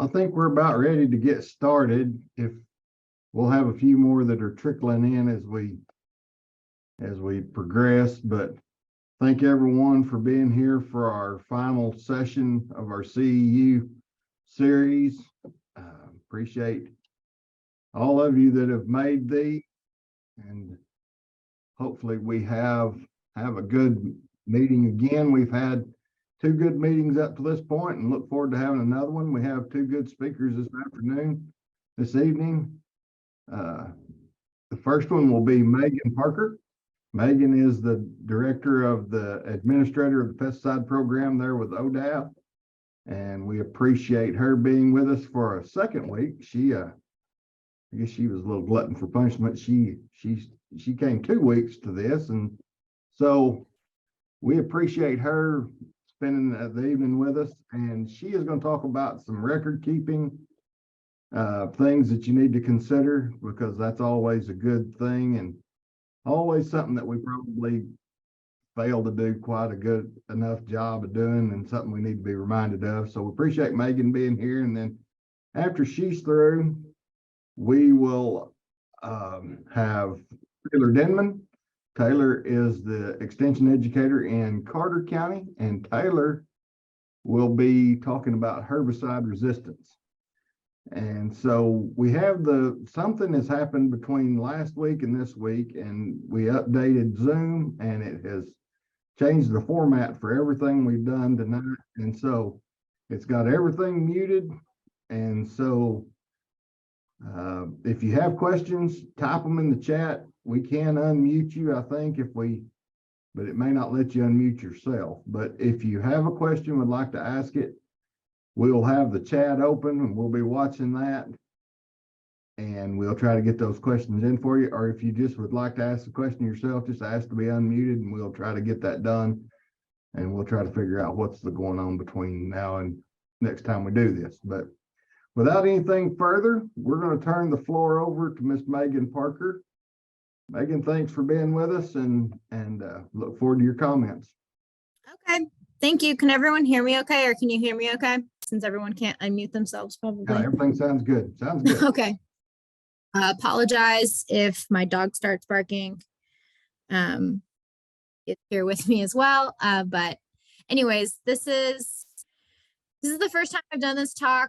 I think we're about ready to get started. If we'll have a few more that are trickling in as we progress, but thank everyone for being here for our final session of our CEU series. Appreciate all of you that have made these, and hopefully we have a good meeting again. We've had 2 good meetings up to this point and look forward to having another one. We have 2 good speakers this evening. The first one will be Megan Parker. Megan is the director of the administrator of the pesticide program there with ODAP, and we appreciate her being with us for a second week. I guess she was a little glutton for punishment. She came 2 weeks to this, and so we appreciate her spending the evening with us, and she is going to talk about some record keeping things that you need to consider, because that's always a good thing and always something that we probably fail to do quite a good enough job of doing, and something we need to be reminded of. So we appreciate Megan being here. And then after she's through, we will have Taylor Denman. Taylor is the extension educator in Carter County, and Taylor will be talking about herbicide resistance. And so we have something has happened between last week and this week, and we updated Zoom, and it has changed the format for everything we've done tonight. And so it's got everything muted. And so if you have questions, type them in the chat. We can unmute you, I think, but it may not let you unmute yourself. But if you have a question, would like to ask it, we'll have the chat open and we'll be watching that, and we'll try to get those questions in for you. Or if you just would like to ask the question yourself, just ask to be unmuted, and we'll try to get that done. And we'll try to figure out what's going on between now and next time we do this. But without anything further, we're going to turn the floor over to Miss Megan Parker. Megan, thanks for being with us, and look forward to your comments. Okay, thank you. Can everyone hear me okay, or can you hear me okay? Since everyone can't unmute themselves, probably. Yeah, everything sounds good. Sounds good. Okay. Apologize if my dog starts barking. It's here with me as well. But anyways, this is the first time I've done this talk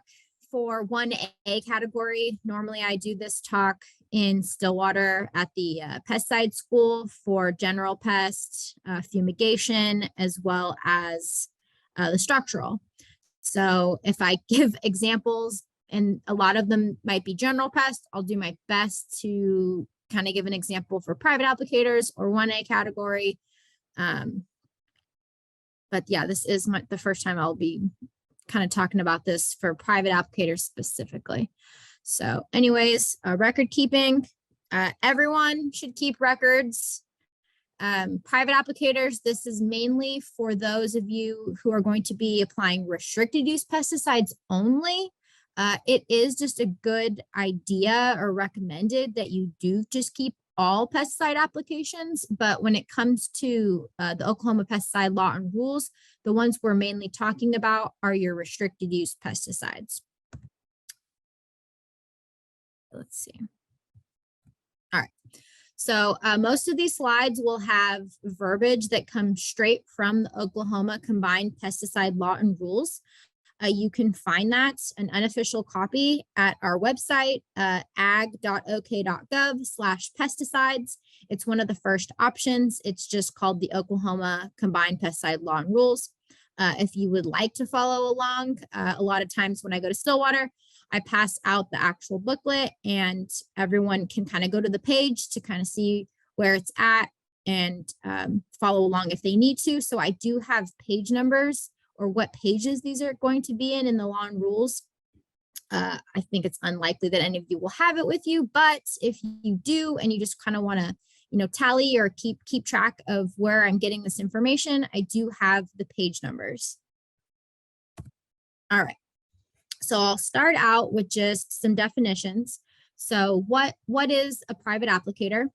for 1A category. Normally I do this talk in Stillwater at the pesticide school for general pest fumigation, as well as the structural. So if I give examples, and a lot of them might be general pest, I'll do my best to kind of give an example for private applicators or 1A category. But yeah, this is the first time I'll be kind of talking about this for private applicators specifically. So anyways, record keeping, everyone should keep records. Private applicators, this is mainly for those of you who are going to be applying restricted use pesticides only. It is just a good idea or recommended that you do just keep all pesticide applications. But when it comes to the Oklahoma pesticide law and rules, the ones we're mainly talking about are your restricted use pesticides. Let's see. All right. So most of these slides will have verbiage that comes straight from the Oklahoma Combined Pesticide Law and Rules. You can find that, an unofficial copy, at our website, ag.ok.gov/pesticides. It's one of the first options. It's just called the Oklahoma Combined Pesticide Law and Rules. If you would like to follow along, a lot of times when I go to Stillwater, I pass out the actual booklet, and everyone can kind of go to the page to kind of see where it's at and follow along if they need to. So I do have page numbers or what pages these are going to be in the law and rules. I think it's unlikely that any of you will have it with you, but if you do and you just kind of want to, tally or keep track of where I'm getting this information, I do have the page numbers. All right. So I'll start out with just some definitions. So what is a private applicator?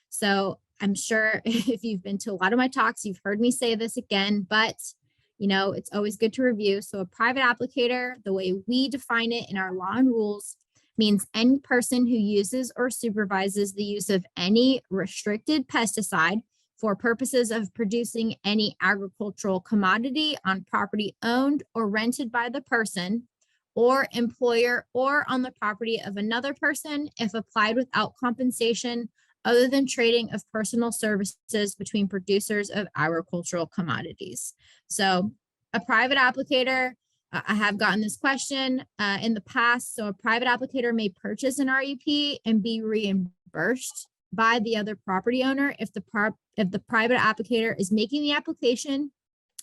So I'm sure if you've been to a lot of my talks, you've heard me say this again, but it's always good to review. So a private applicator, the way we define it in our law and rules, means any person who uses or supervises the use of any restricted pesticide for purposes of producing any agricultural commodity on property owned or rented by the person or employer or on the property of another person if applied without compensation other than trading of personal services between producers of agricultural commodities. So a private applicator, I have gotten this question in the past. So a private applicator may purchase an RUP and be reimbursed by the other property owner if the private applicator is making the application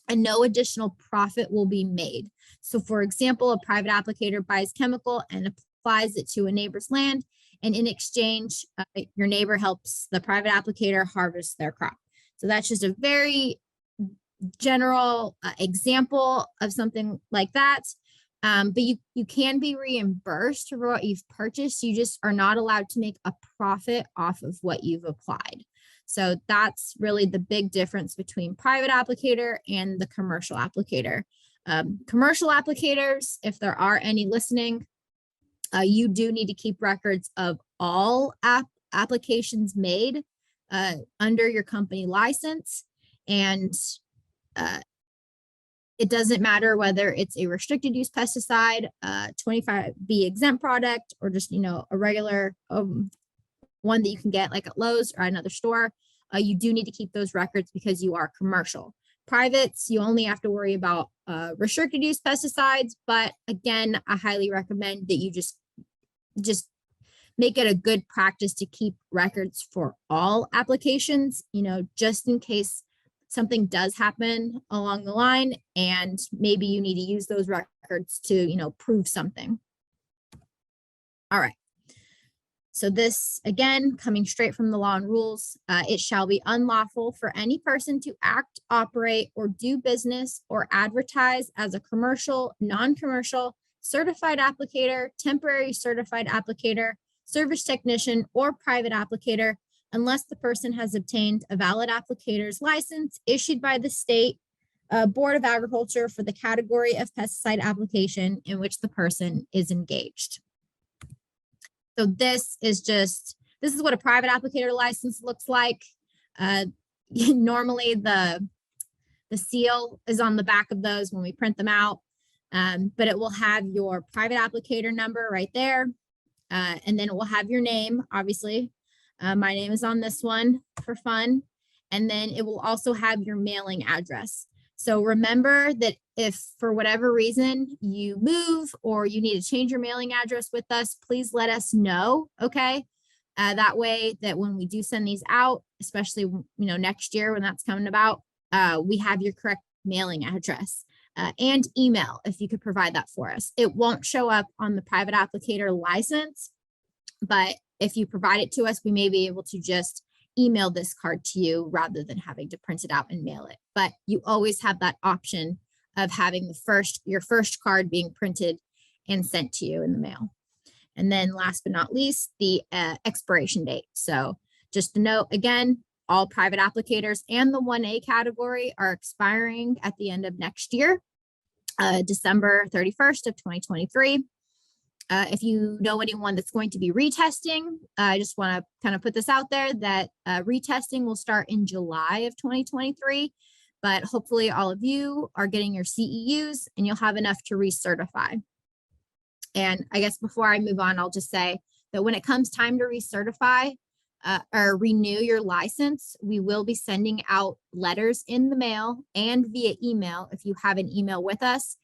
and no additional profit will be made. So for example, a private applicator buys chemical and applies it to a neighbor's land, and in exchange, your neighbor helps the private applicator harvest their crop. So that's just a very general example of something like that. But you can be reimbursed for what you've purchased. You just are not allowed to make a profit off of what you've applied. So that's really the big difference between private applicator and the commercial applicator. Commercial applicators, if there are any listening, you do need to keep records of all applications made under your company license. And it doesn't matter whether it's a restricted use pesticide, 25B exempt product, or just, a regular one that you can get like at Lowe's or another store. You do need to keep those records because you are commercial. Privates, you only have to worry about restricted use pesticides. But again, I highly recommend that you just make it a good practice to keep records for all applications, just in case something does happen along the line and maybe you need to use those records to, prove something. All right. So this, again, coming straight from the law and rules, it shall be unlawful for any person to act, operate, or do business or advertise as a commercial, non-commercial, certified applicator, temporary certified applicator, service technician, or private applicator, unless the person has obtained a valid applicator's license issued by the state Board of Agriculture for the category of pesticide application in which the person is engaged. So this is what a private applicator license looks like. Normally the seal is on the back of those when we print them out, but it will have your private applicator number right there. And then it will have your name, obviously. My name is on this one for fun. And then it will also have your mailing address. So remember that if for whatever reason you move or you need to change your mailing address with us, please let us know, okay? That way that when we do send these out, especially, next year when that's coming about, we have your correct mailing address and email if you could provide that for us. It won't show up on the private applicator license, but if you provide it to us, we may be able to just email this card to you rather than having to print it out and mail it. But you always have that option of having your first card being printed and sent to you in the mail. And then last but not least, the expiration date. So just to note, again, all private applicators and the 1A category are expiring at the end of next year, December 31st of 2023. If you know anyone that's going to be retesting, I just want to kind of put this out there that retesting will start in July of 2023, but hopefully all of you are getting your CEUs and you'll have enough to recertify. And I guess before I move on, I'll just say that when it comes time to recertify or renew your license, we will be sending out letters in the mail and via email if you have an email with us.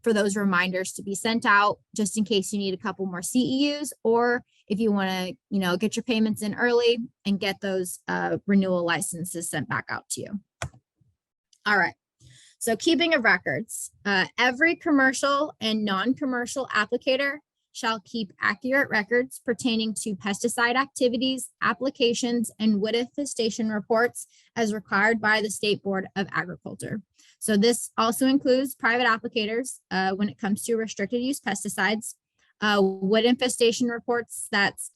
For those reminders to be sent out just in case you need a couple more CEUs, or if you want to, get your payments in early and get those renewal licenses sent back out to you. All right. So keeping of records, every commercial and non-commercial applicator shall keep accurate records pertaining to pesticide activities, applications, and wood infestation reports as required by the State Board of Agriculture. So this also includes private applicators when it comes to restricted use pesticides, wood infestation reports, that's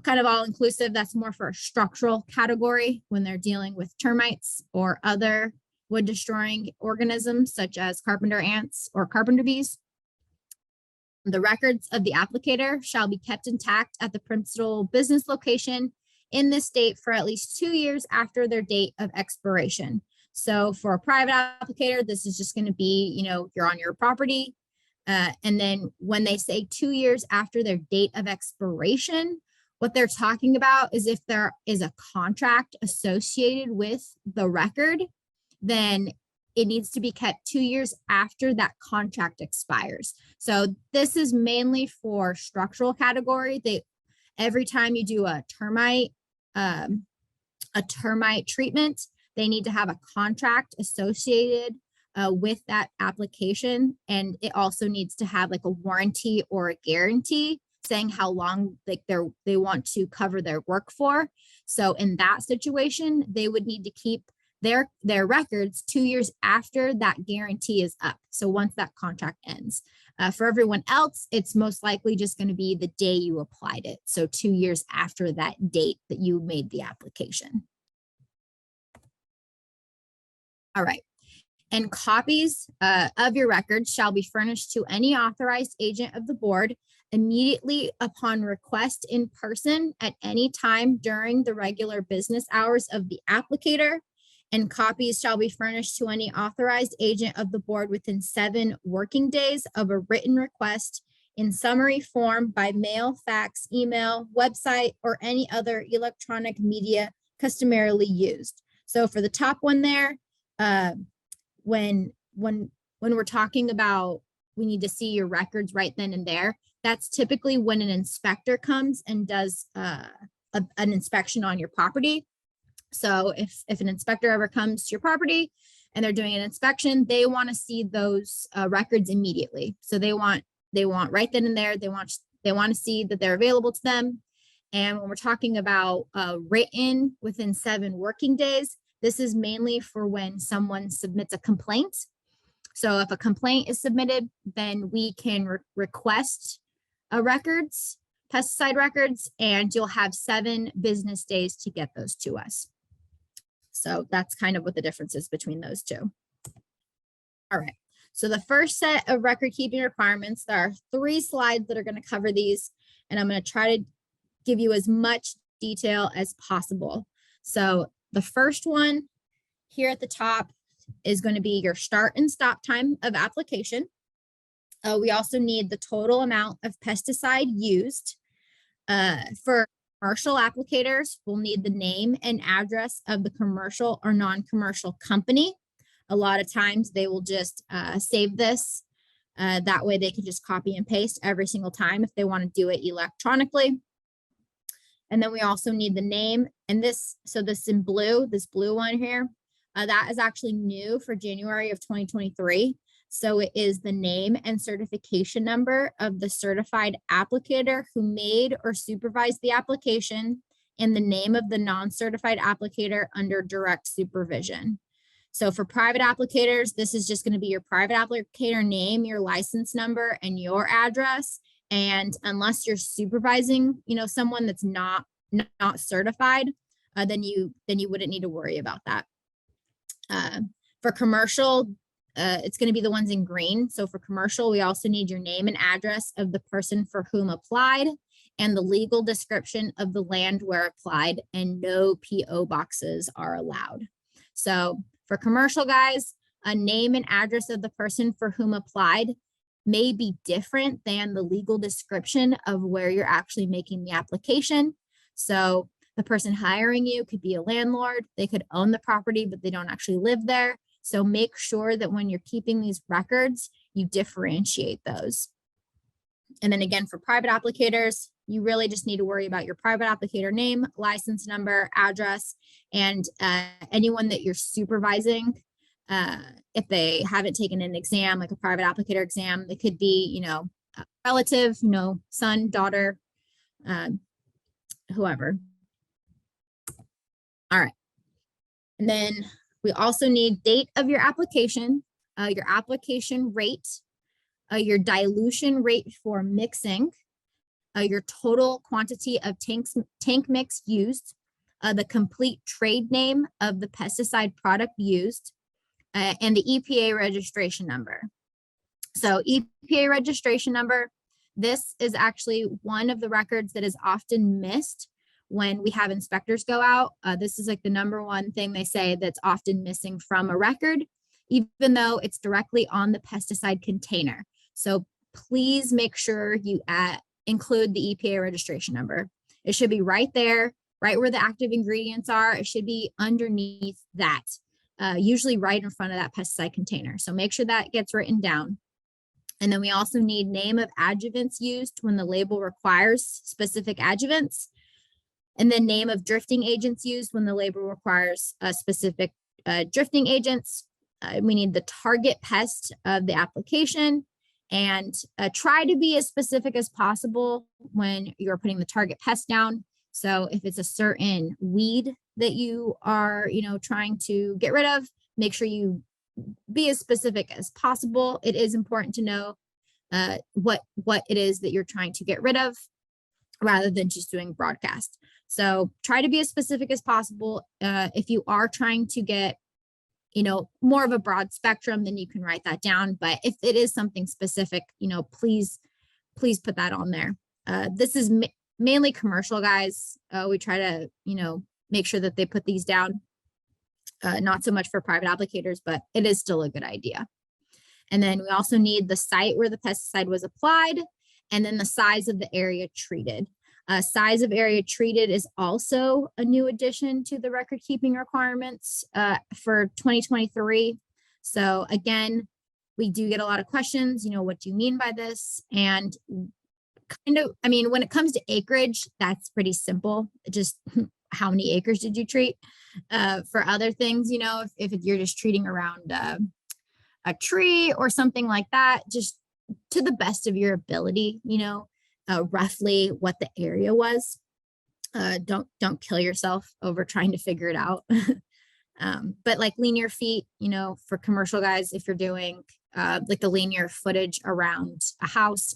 kind of all inclusive. That's more for a structural category when they're dealing with termites or other wood destroying organisms such as carpenter ants or carpenter bees. The records of the applicator shall be kept intact at the principal business location in this state for at least 2 years after their date of expiration. So for a private applicator, this is just going to be, you're on your property. And then when they say 2 years after their date of expiration, what they're talking about is if there is a contract associated with the record, then it needs to be kept 2 years after that contract expires. So this is mainly for structural category. Every time you do a termite treatment, they need to have a contract associated with that application. And it also needs to have like a warranty or a guarantee saying how long they want to cover their work for. So in that situation, they would need to keep their records 2 years after that guarantee is up. So once that contract ends. For everyone else, it's most likely just going to be the day you applied it. So 2 years after that date that you made the application. All right. And copies of your records shall be furnished to any authorized agent of the board immediately upon request in person at any time during the regular business hours of the applicator. And copies shall be furnished to any authorized agent of the board within 7 working days of a written request in summary form by mail, fax, email, website, or any other electronic media customarily used. So for the top one there, when we're talking about we need to see your records right then and there, that's typically when an inspector comes and does an inspection on your property. So if an inspector ever comes to your property and they're doing an inspection, they want to see those records immediately. So they want right then and there, they want to see that they're available to them. And when we're talking about written within 7 working days, this is mainly for when someone submits a complaint. So if a complaint is submitted, then we can request pesticide records, and you'll have 7 business days to get those to us. So that's kind of what the difference is between those two. All right. So the first set of record keeping requirements, there are 3 slides that are going to cover these, and I'm going to try to give you as much detail as possible. So the first one here at the top is going to be your start and stop time of application. We also need the total amount of pesticide used. For commercial applicators, we'll need the name and address of the commercial or non-commercial company. A lot of times they will just save this. That way they can just copy and paste every single time if they want to do it electronically. And then we also need the name, and this in blue, this blue one here, that is actually new for January of 2023. So it is the name and certification number of the certified applicator who made or supervised the application, and the name of the non-certified applicator under direct supervision. So for private applicators, this is just going to be your private applicator name, your license number, and your address. And unless you're supervising, someone that's not certified, then you wouldn't need to worry about that. For commercial, it's going to be the ones in green. So for commercial, we also need your name and address of the person for whom applied, and the legal description of the land where applied, and no PO boxes are allowed. So for commercial guys, a name and address of the person for whom applied may be different than the legal description of where you're actually making the application. So the person hiring you could be a landlord. They could own the property, but they don't actually live there. So make sure that when you're keeping these records, you differentiate those. And then again, for private applicators, you really just need to worry about your private applicator name, license number, address, and anyone that you're supervising. If they haven't taken an exam, like a private applicator exam, they could be, a relative, son, daughter, whoever. All right. And then we also need date of your application rate, your dilution rate for mixing, your total quantity of tank mix used, the complete trade name of the pesticide product used, and the EPA registration number. So EPA registration number, this is actually one of the records that is often missed when we have inspectors go out. This is like the number one thing they say that's often missing from a record, even though it's directly on the pesticide container. So please make sure you include the EPA registration number. It should be right there, right where the active ingredients are. It should be underneath that, usually right in front of that pesticide container. So make sure that gets written down. And then we also need name of adjuvants used when the label requires specific adjuvants. And then name of drifting agents used when the label requires specific drifting agents. We need the target pest of the application, and try to be as specific as possible when you're putting the target pest down. So if it's a certain weed that you are, trying to get rid of, make sure you be as specific as possible. It is important to know what it is that you're trying to get rid of, rather than just doing broadcast. So try to be as specific as possible. If you are trying to get, more of a broad spectrum, then you can write that down. But if it is something specific, please put that on there. This is mainly commercial guys. We try to, make sure that they put these down. Not so much for private applicators, but it is still a good idea. And then we also need the site where the pesticide was applied, and then the size of the area treated. Size of area treated is also a new addition to the record keeping requirements for 2023. So again, we do get a lot of questions, what do you mean by this? And when it comes to acreage, that's pretty simple. Just how many acres did you treat? For other things, if you're just treating around a tree or something like that, just to the best of your ability, roughly what the area was. Don't kill yourself over trying to figure it out. But like linear feet, for commercial guys, if you're doing like the linear footage around a house,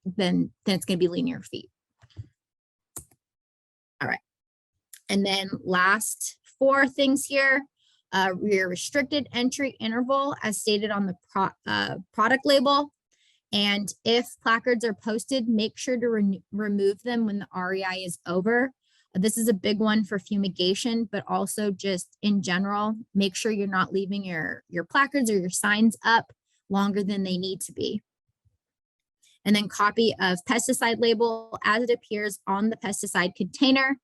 then it's going to be linear feet. All right. And then last 4 things here, your restricted entry interval as stated on the product label. And if placards are posted, make sure to remove them when the REI is over. This is a big one for fumigation, but also just in general, make sure you're not leaving your placards or your signs up longer than they need to be. And then copy of pesticide label as it appears on the pesticide container.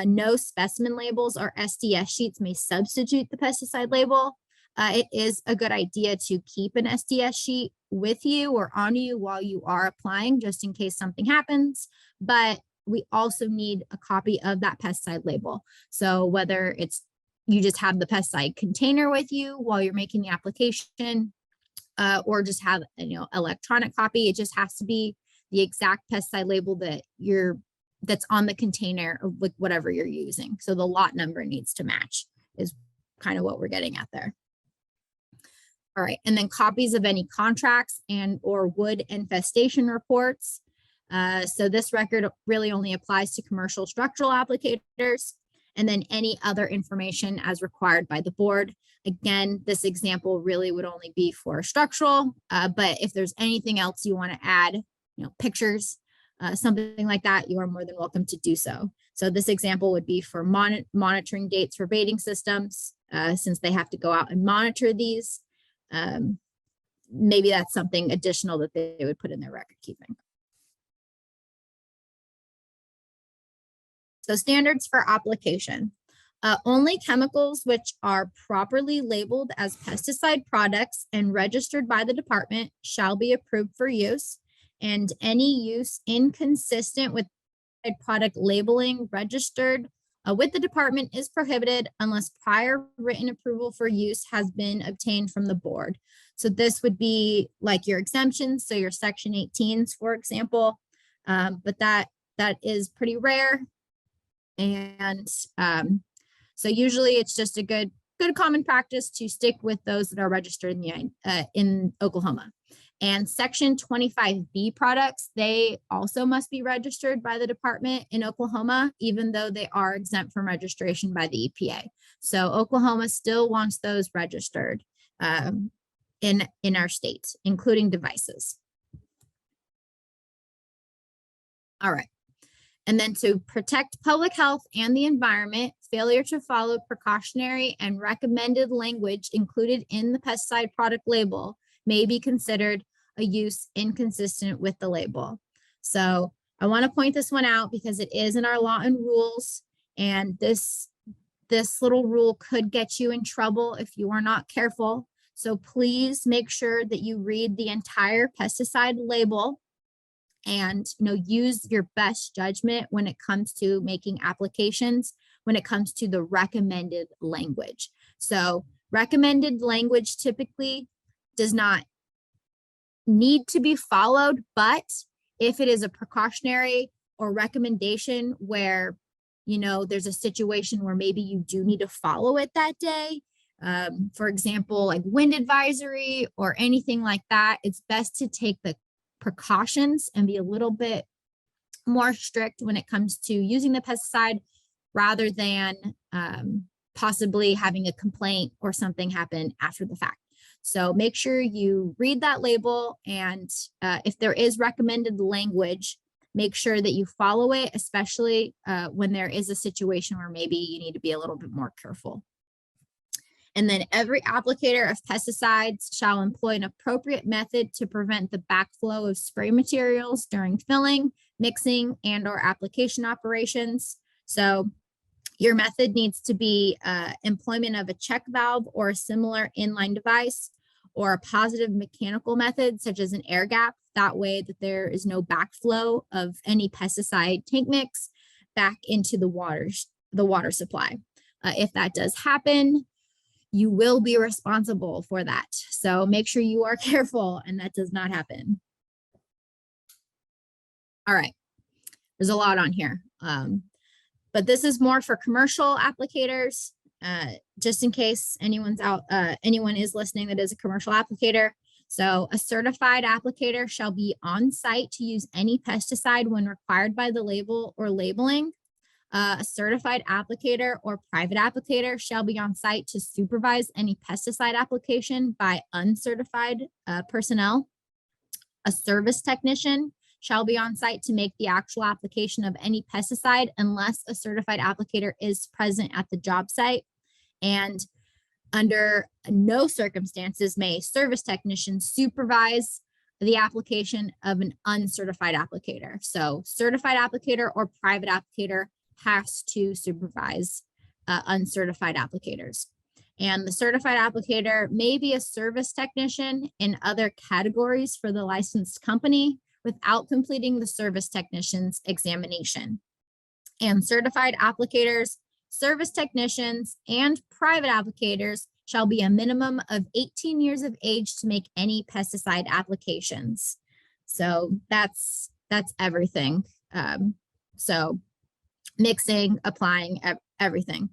No specimen labels or SDS sheets may substitute the pesticide label. It is a good idea to keep an SDS sheet with you or on you while you are applying, just in case something happens. But we also need a copy of that pesticide label. So whether it's you just have the pesticide container with you while you're making the application, or just have electronic copy, it just has to be the exact pesticide label that's on the container of like whatever you're using. So the lot number needs to match is kind of what we're getting at there. All right, and then copies of any contracts and or wood infestation reports. So this record really only applies to commercial structural applicators, and then any other information as required by the board. Again, this example really would only be for structural, but if there's anything else you want to add, pictures, something like that, you are more than welcome to do so. So this example would be for monitoring dates for baiting systems, since they have to go out and monitor these. Maybe that's something additional that they would put in their record keeping. So standards for application. Only chemicals which are properly labeled as pesticide products and registered by the department shall be approved for use, and any use inconsistent with product labeling registered with the department is prohibited unless prior written approval for use has been obtained from the board. So this would be like your exemptions, so your section 18s, for example, but that is pretty rare. And so usually it's just a good common practice to stick with those that are registered in Oklahoma. And section 25B products, they also must be registered by the department in Oklahoma, even though they are exempt from registration by the EPA. So Oklahoma still wants those registered. in our state, including devices. All right. And then to protect public health and the environment, failure to follow precautionary and recommended language included in the pesticide product label may be considered a use inconsistent with the label. So I want to point this one out because it is in our law and rules, and this little rule could get you in trouble if you are not careful. So please make sure that you read the entire pesticide label and use your best judgment when it comes to making applications, when it comes to the recommended language. So recommended language typically does not need to be followed, but if it is a precautionary or recommendation where there's a situation where maybe you do need to follow it that day, for example, like wind advisory or anything like that, it's best to take the precautions and be a little bit more strict when it comes to using the pesticide rather than possibly having a complaint or something happen after the fact. So make sure you read that label, and if there is recommended language, make sure that you follow it, especially when there is a situation where maybe you need to be a little bit more careful. And then every applicator of pesticides shall employ an appropriate method to prevent the backflow of spray materials during filling, mixing, and/or application operations. So your method needs to be employment of a check valve or a similar inline device, or a positive mechanical method such as an air gap. That way that there is no backflow of any pesticide tank mix back into the water supply. If that does happen, you will be responsible for that. So make sure you are careful and that does not happen. All right, there's a lot on here. But this is more for commercial applicators, just in case anyone is listening that is a commercial applicator. So a certified applicator shall be on site to use any pesticide when required by the label or labeling. A certified applicator or private applicator shall be on site to supervise any pesticide application by uncertified personnel. A service technician shall be on site to make the actual application of any pesticide unless a certified applicator is present at the job site. And under no circumstances may a service technician supervise the application of an uncertified applicator. So certified applicator or private applicator has to supervise uncertified applicators. And the certified applicator may be a service technician in other categories for the licensed company without completing the service technician's examination. And certified applicators, service technicians, and private applicators shall be a minimum of 18 years of age to make any pesticide applications. So that's everything. So mixing, applying, everything.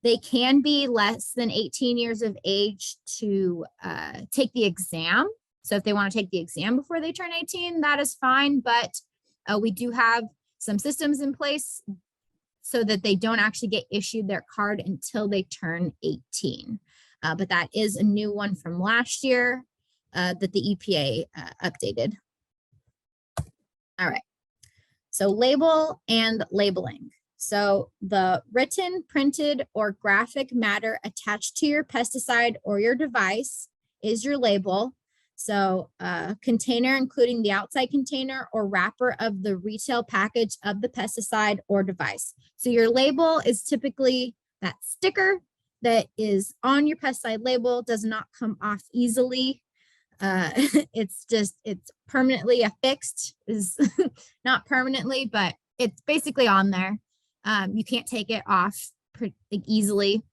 They can be less than 18 years of age to take the exam. So if they want to take the exam before they turn 18, that is fine. But we do have some systems in place so that they don't actually get issued their card until they turn 18. But that is a new one from last year that the EPA updated. All right. So label and labeling. So the written, printed, or graphic matter attached to your pesticide or your device is your label. So container, including the outside container or wrapper of the retail package of the pesticide or device. So your label is typically that sticker that is on your pesticide label, does not come off easily. It's permanently affixed, is not permanently, but it's basically on there. You can't take it off easily.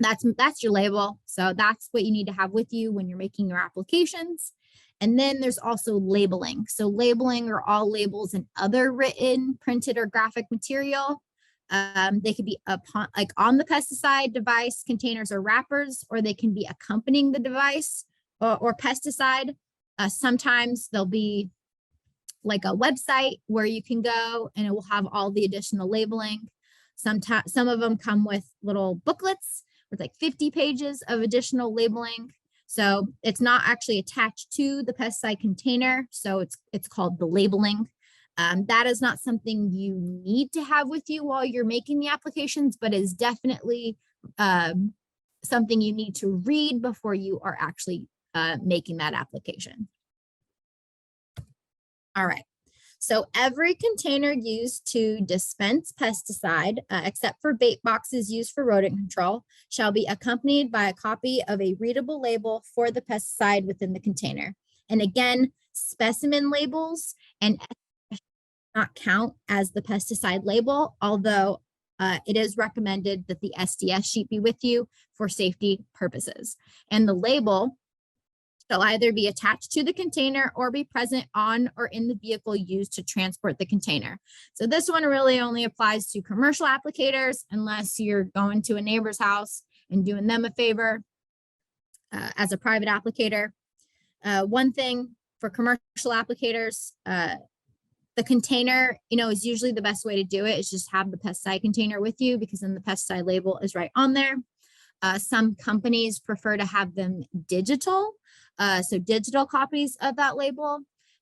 That's your label. So that's what you need to have with you when you're making your applications. And then there's also labeling. So labeling are all labels and other written, printed, or graphic material. They could be on the pesticide device, containers, or wrappers, or they can be accompanying the device or pesticide. Sometimes there'll be like a website where you can go and it will have all the additional labeling. Sometimes some of them come with little booklets It's like 50 pages of additional labeling. So it's not actually attached to the pesticide container. So it's called the labeling. That is not something you need to have with you while you're making the applications, but is definitely something you need to read before you are actually making that application. All right. So every container used to dispense pesticide, except for bait boxes used for rodent control, shall be accompanied by a copy of a readable label for the pesticide within the container. And again, specimen labels and not count as the pesticide label, although it is recommended that the SDS sheet be with you for safety purposes. And the label shall either be attached to the container or be present on or in the vehicle used to transport the container. So this one really only applies to commercial applicators unless you're going to a neighbor's house and doing them a favor as a private applicator. One thing for commercial applicators, the container, is usually the best way to do it is just have the pesticide container with you, because then the pesticide label is right on there. Some companies prefer to have them digital. So digital copies of that label.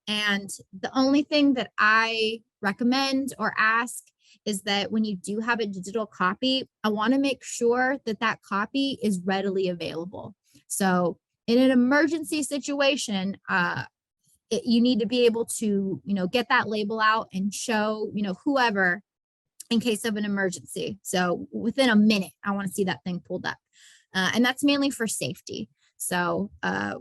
And the only thing that I recommend or ask is that when you do have a digital copy, I want to make sure that that copy is readily available. So in an emergency situation, you need to be able to, get that label out and show, whoever in case of an emergency. So within a minute, I want to see that thing pulled up. And that's mainly for safety. So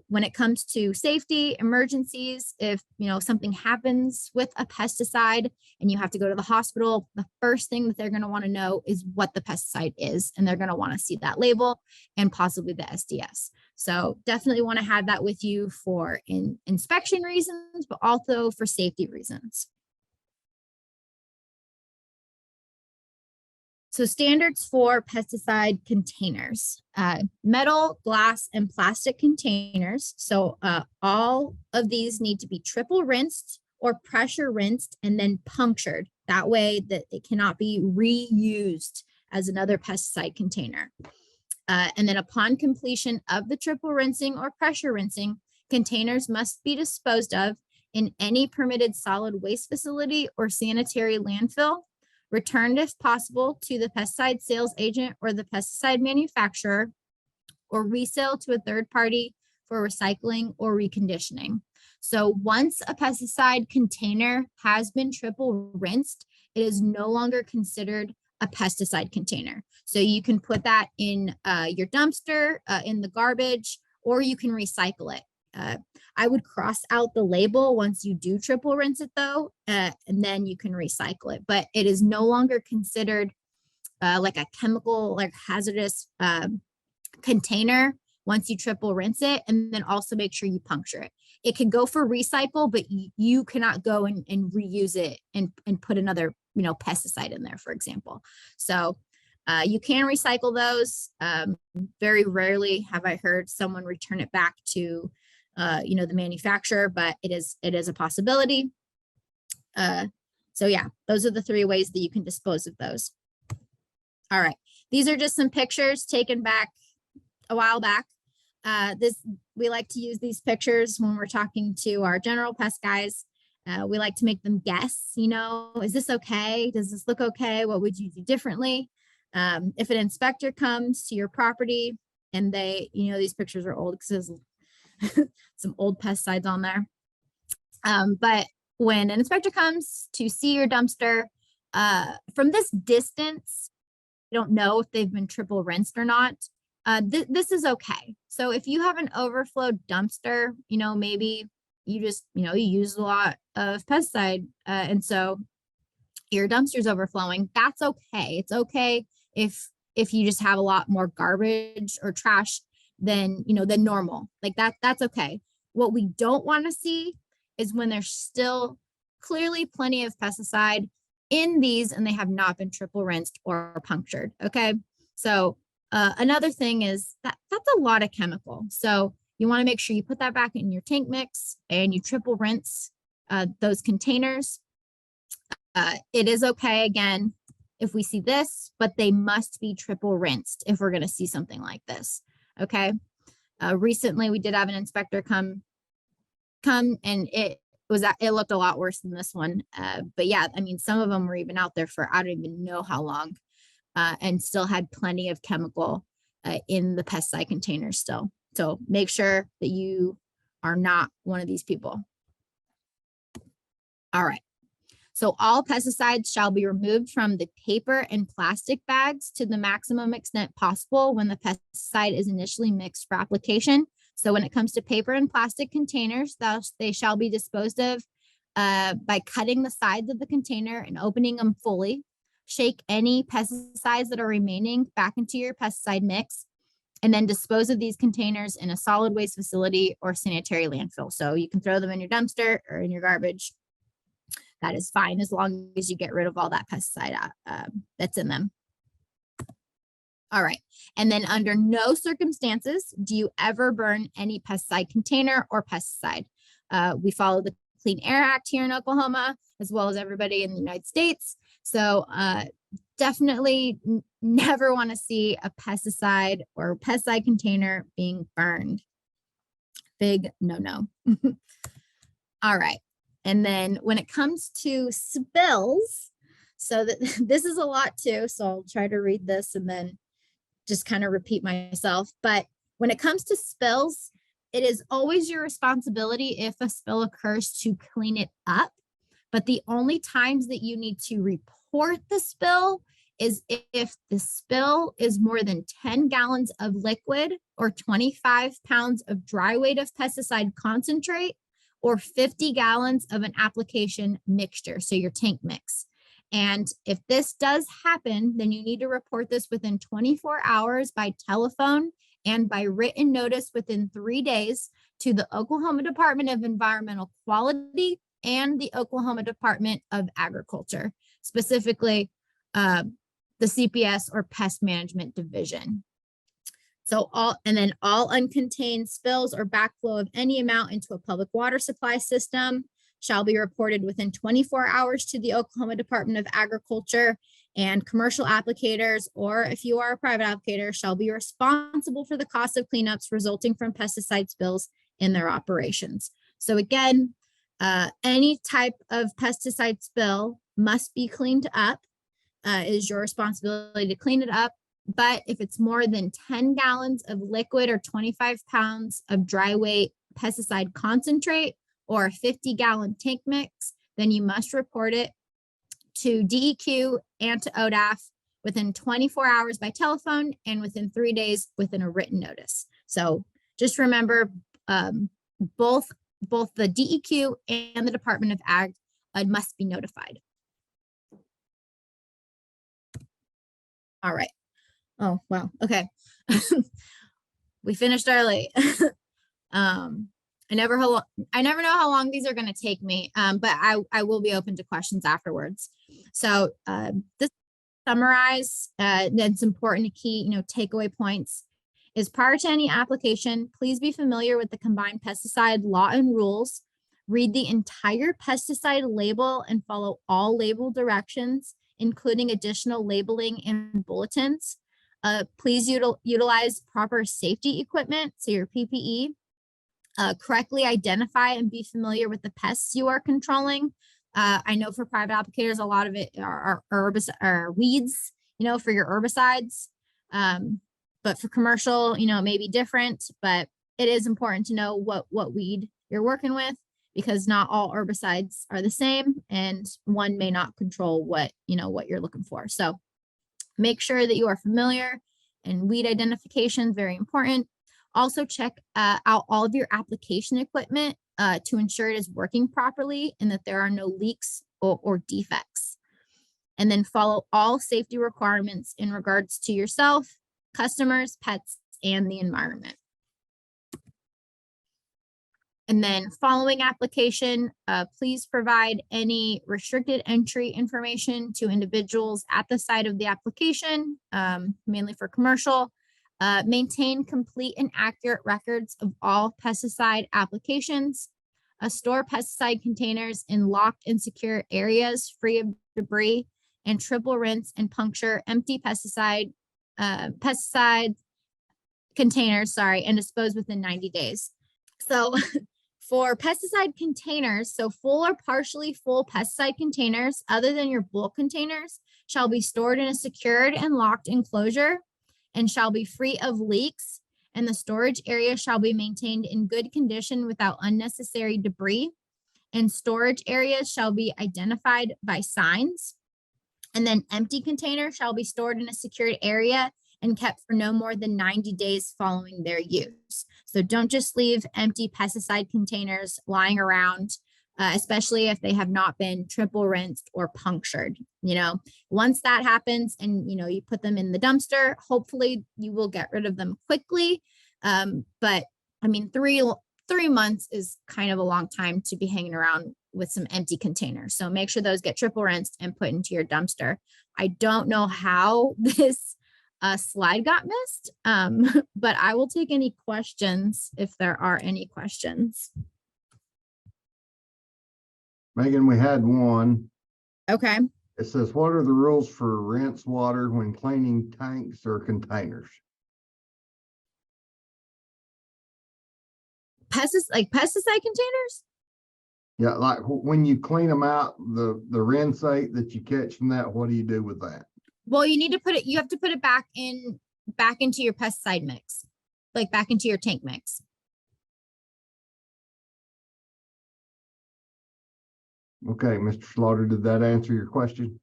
when it comes to safety emergencies, if something happens with a pesticide and you have to go to the hospital, the first thing that they're going to want to know is what the pesticide is, and they're going to want to see that label and possibly the SDS. So definitely want to have that with you for inspection reasons, but also for safety reasons. So standards for pesticide containers, metal, glass, and plastic containers. So all of these need to be triple rinsed or pressure rinsed and then punctured. That way that it cannot be reused as another pesticide container. And then upon completion of the triple rinsing or pressure rinsing, containers must be disposed of in any permitted solid waste facility or sanitary landfill, returned if possible to the pesticide sales agent or the pesticide manufacturer, or resale to a third party for recycling or reconditioning. So once a pesticide container has been triple rinsed, it is no longer considered a pesticide container. So you can put that in your dumpster, in the garbage, or you can recycle it. I would cross out the label once you do triple rinse it though, and then you can recycle it. But it is no longer considered like a chemical, like hazardous container once you triple rinse it, and then also make sure you puncture it. It can go for recycle, but you cannot go and reuse it and put another, pesticide in there, for example. So you can recycle those. Very rarely have I heard someone return it back to the manufacturer, but it is a possibility. So yeah, those are the 3 ways that you can dispose of those. All right, these are just some pictures taken back a while back. We like to use these pictures when we're talking to our general pest guys. We like to make them guess, is this okay? Does this look okay? What would you do differently? If an inspector comes to your property and they, these pictures are old because there's some old pesticides on there. But when an inspector comes to see your dumpster, from this distance, you don't know if they've been triple rinsed or not. This is okay. So if you have an overflow dumpster, maybe you just, you use a lot of pesticide, and so your dumpster's overflowing, that's okay. It's okay if you just have a lot more garbage or trash than normal. Like that's okay. What we don't want to see is when there's still clearly plenty of pesticide in these and they have not been triple rinsed or punctured. Okay. So another thing is that's a lot of chemical. So you want to make sure you put that back in your tank mix and you triple rinse those containers. It is okay, again, if we see this, but they must be triple rinsed if we're going to see something like this. Okay. Recently we did have an inspector come and it looked a lot worse than this one. But yeah, I mean, some of them were even out there for, I don't even know how long, and still had plenty of chemical in the pesticide containers still. So make sure that you are not one of these people. All right. So all pesticides shall be removed from the paper and plastic bags to the maximum extent possible when the pesticide is initially mixed for application. So when it comes to paper and plastic containers, they shall be disposed of by cutting the sides of the container and opening them fully. Shake any pesticides that are remaining back into your pesticide mix, and then dispose of these containers in a solid waste facility or sanitary landfill. So you can throw them in your dumpster or in your garbage. That is fine as long as you get rid of all that pesticide that's in them. All right. And then under no circumstances do you ever burn any pesticide container or pesticide. We follow the Clean Air Act here in Oklahoma, as well as everybody in the United States. So definitely never want to see a pesticide or pesticide container being burned. Big no. All right. And then when it comes to spills, so that this is a lot too, so I'll try to read this and then just kind of repeat myself. But when it comes to spills, it is always your responsibility if a spill occurs to clean it up. But the only times that you need to report the spill is if the spill is more than 10 gallons of liquid or 25 pounds of dry weight of pesticide concentrate, or 50 gallons of an application mixture, so your tank mix. And if this does happen, then you need to report this within 24 hours by telephone and by written notice within 3 days to the Oklahoma Department of Environmental Quality and the Oklahoma Department of Agriculture, specifically the CPS or Pest Management Division. So all uncontained spills or backflow of any amount into a public water supply system shall be reported within 24 hours to the Oklahoma Department of Agriculture, and commercial applicators, or if you are a private applicator, shall be responsible for the cost of cleanups resulting from pesticide spills in their operations. So again, any type of pesticide spill must be cleaned up. It is your responsibility to clean it up. But if it's more than 10 gallons of liquid or 25 pounds of dry weight pesticide concentrate or a 50-gallon tank mix, then you must report it to DEQ and to ODAF within 24 hours by telephone and within 3 days within a written notice. So just remember, both the DEQ and the Department of Ag must be notified. All right. Oh, wow. Okay. We finished early. I never know how long these are going to take me, but I will be open to questions afterwards. So this summarize, that's important to key, takeaway points is prior to any application, please be familiar with the combined pesticide law and rules. Read the entire pesticide label and follow all label directions, including additional labeling and bulletins. Please utilize proper safety equipment, so your PPE. Correctly identify and be familiar with the pests you are controlling. I know for private applicators, a lot of it are weeds, for your herbicides. But for commercial, it may be different, but it is important to know what weed you're working with, because not all herbicides are the same and one may not control what you're looking for. So make sure that you are familiar, and weed identification is very important. Also check out all of your application equipment to ensure it is working properly and that there are no leaks or defects. And then follow all safety requirements in regards to yourself, customers, pets, and the environment. And then following application, please provide any restricted entry information to individuals at the site of the application, mainly for commercial. Maintain complete and accurate records of all pesticide applications. Store pesticide containers in locked and secure areas free of debris and triple rinse and puncture empty pesticide containers, and dispose within 90 days. So for pesticide containers, so full or partially full pesticide containers other than your bulk containers shall be stored in a secured and locked enclosure and shall be free of leaks, and the storage area shall be maintained in good condition without unnecessary debris, and storage areas shall be identified by signs. And then empty containers shall be stored in a secured area and kept for no more than 90 days following their use. So don't just leave empty pesticide containers lying around, especially if they have not been triple rinsed or punctured. Once that happens and, you put them in the dumpster, hopefully you will get rid of them quickly. But I mean, 3 months is kind of a long time to be hanging around with some empty containers. So make sure those get triple rinsed and put into your dumpster. I don't know how this slide got missed, but I will take any questions if there are any questions. Megan, we had one. Okay. It says, what are the rules for rinse water when cleaning tanks or containers? Pesticide containers? Yeah, like when you clean them out, the rinsate that you catch from that, what do you do with that? Well, you have to put it back into your pesticide mix, like back into your tank mix. Okay, Mr. Slaughter, did that answer your question?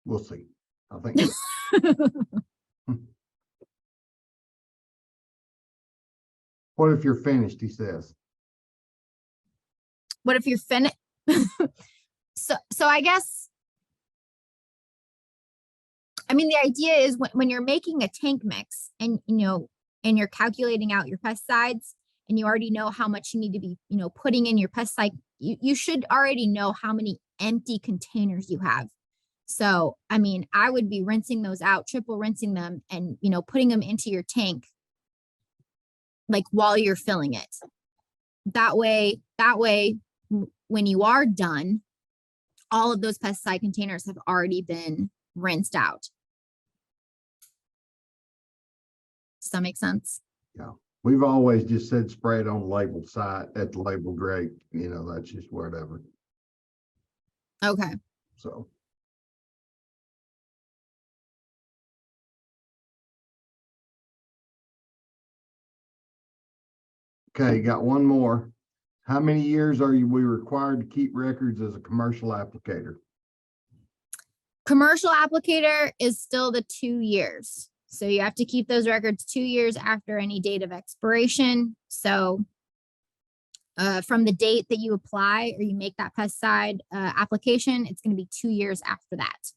We'll see. I think. What if you're finished, he says. What if you're finished? So I guess, I mean, the idea is when you're making a tank mix and, and you're calculating out your pesticides and you already know how much you need to be, putting in your pesticide, you should already know how many empty containers you have. So, I mean, I would be rinsing those out, triple rinsing them and, putting them into your tank, like while you're filling it. That way, when you are done, all of those pesticide containers have already been rinsed out. Does that make sense? Yeah. We've always just said spray it on labeled site at the label grade. That's just whatever. Okay. So. Okay, got one more. How many years we required to keep records as a commercial applicator? Commercial applicator is still the 2 years. So you have to keep those records 2 years after any date of expiration. So from the date that you apply or you make that pesticide application, it's going to be 2 years after that.